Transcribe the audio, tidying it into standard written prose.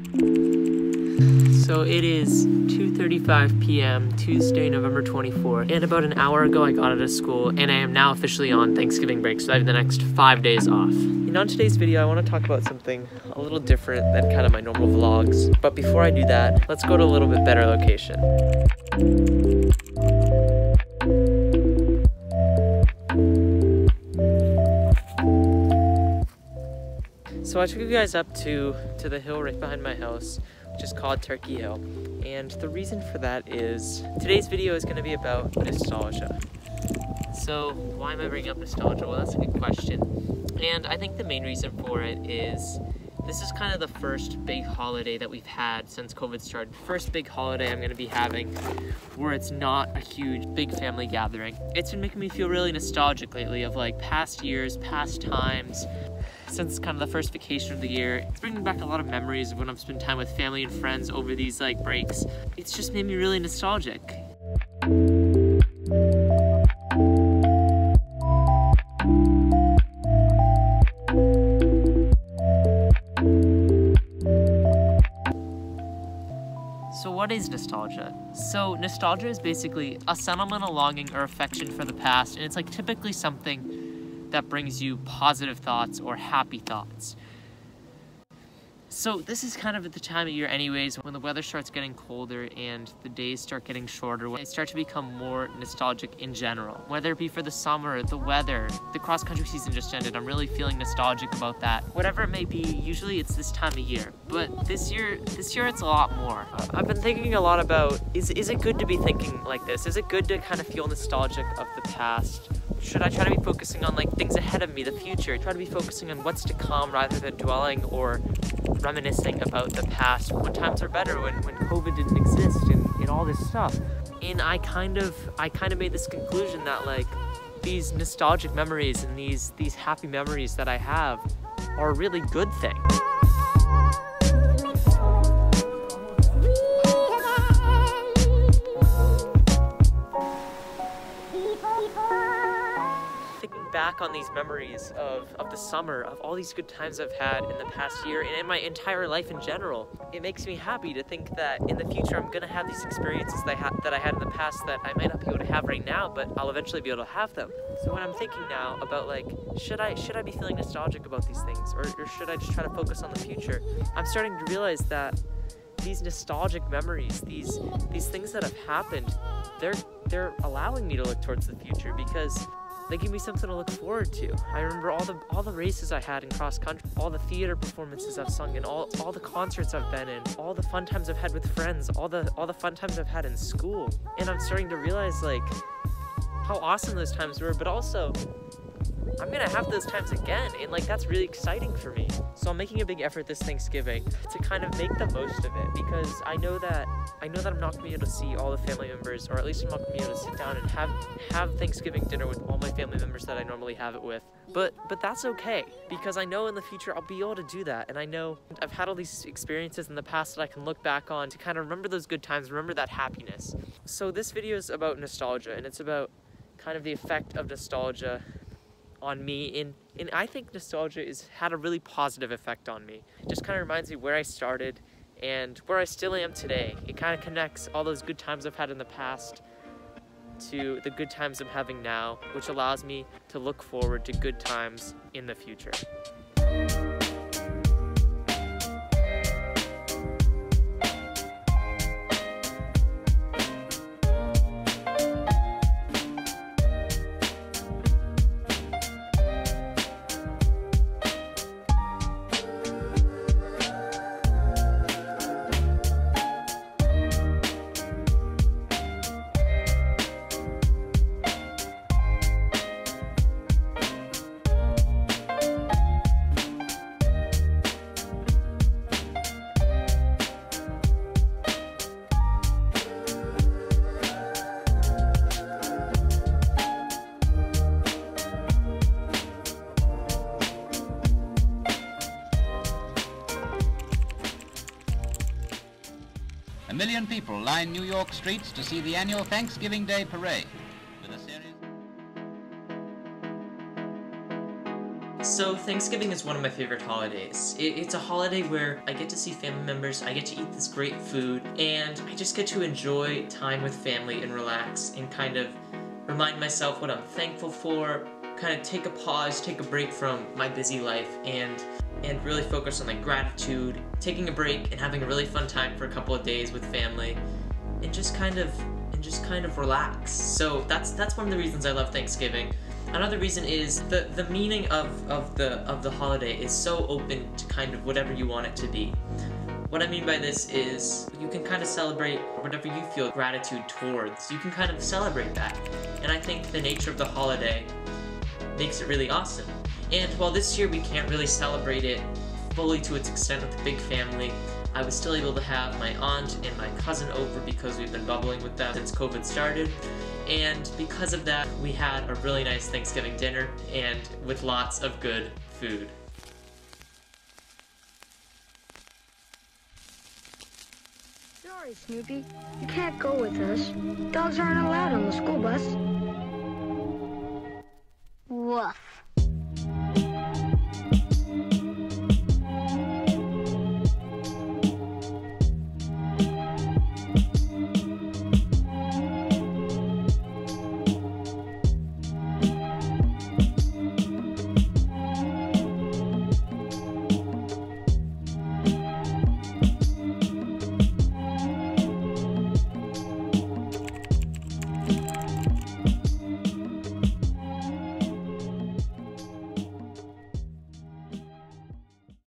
So it is 2:35 p.m. Tuesday, November 24th, and about an hour ago I got out of school, and I am now officially on Thanksgiving break, so I have the next 5 days off. And on today's video, I want to talk about something a little different than kind of my normal vlogs, but before I do that, let's go to a little bit better location. So I took you guys up to the hill right behind my house, which is called Turkey Hill. And the reason for that is today's video is going to be about nostalgia. So why am I bringing up nostalgia? Well, that's a good question. And I think the main reason for it is this is kind of the first big holiday that we've had since COVID started. First big holiday I'm going to be having where it's not a huge, big family gathering. It's been making me feel really nostalgic lately of like past years, past times. Since kind of the first vacation of the year, it's bringing back a lot of memories of when I've spent time with family and friends over these like breaks. It's just made me really nostalgic. So what is nostalgia? So nostalgia is basically a sentimental longing or affection for the past, and it's like typically something that brings you positive thoughts or happy thoughts. So this is kind of at the time of year anyways, when the weather starts getting colder and the days start getting shorter, when I start to become more nostalgic in general. Whether it be for the summer, the weather, the cross-country season just ended, I'm really feeling nostalgic about that. Whatever it may be, usually it's this time of year. But this year it's a lot more. I've been thinking a lot about, is it good to be thinking like this? Is it good to kind of feel nostalgic of the past? Should I try to be focusing on like things ahead of me, the future? Try to be focusing on what's to come rather than dwelling or reminiscing about the past, when times are better, when COVID didn't exist and all this stuff. And I kind of made this conclusion that like these nostalgic memories and these happy memories that I have are a really good thing. Back on these memories of the summer, of all these good times I've had in the past year and in my entire life in general. It makes me happy to think that in the future I'm gonna have these experiences that I had in the past that I might not be able to have right now, but I'll eventually be able to have them. So when I'm thinking now about like, should I be feeling nostalgic about these things, or should I just try to focus on the future? I'm starting to realize that these nostalgic memories, these things that have happened, they're allowing me to look towards the future because they give me something to look forward to. I remember all the races I had in cross country, all the theater performances I've sung in, all the concerts I've been in, all the fun times I've had with friends, all the fun times I've had in school. And I'm starting to realize like how awesome those times were, but also I'm gonna have those times again, and like that's really exciting for me. So I'm making a big effort this Thanksgiving to kind of make the most of it, because I know that I'm not gonna be able to see all the family members, or at least I'm not gonna be able to sit down and have Thanksgiving dinner with all my family members that I normally have it with. But that's okay, because I know in the future I'll be able to do that, and I know I've had all these experiences in the past that I can look back on to kind of remember those good times, remember that happiness. So this video is about nostalgia, and it's about kind of the effect of nostalgia on me, and I think nostalgia had a really positive effect on me. It just kind of reminds me where I started and where I still am today. It kind of connects all those good times I've had in the past to the good times I'm having now, which allows me to look forward to good times in the future. A million people line New York streets to see the annual Thanksgiving Day parade with a series. So Thanksgiving is one of my favorite holidays. It's a holiday where I get to see family members, I get to eat this great food, and I just get to enjoy time with family and relax and kind of remind myself what I'm thankful for, kind of take a pause, take a break from my busy life, and really focus on like gratitude, taking a break and having a really fun time for a couple of days with family, and just kind of relax. So that's one of the reasons I love Thanksgiving. Another reason is the meaning of the holiday is so open to kind of whatever you want it to be. What I mean by this is you can kind of celebrate whatever you feel gratitude towards. You can kind of celebrate that. And I think the nature of the holiday makes it really awesome. And while this year we can't really celebrate it fully to its extent with the big family, I was still able to have my aunt and my cousin over because we've been bubbling with them since COVID started. And because of that, we had a really nice Thanksgiving dinner and with lots of good food. Sorry, Snoopy. You can't go with us. Dogs aren't allowed on the school bus. Woof.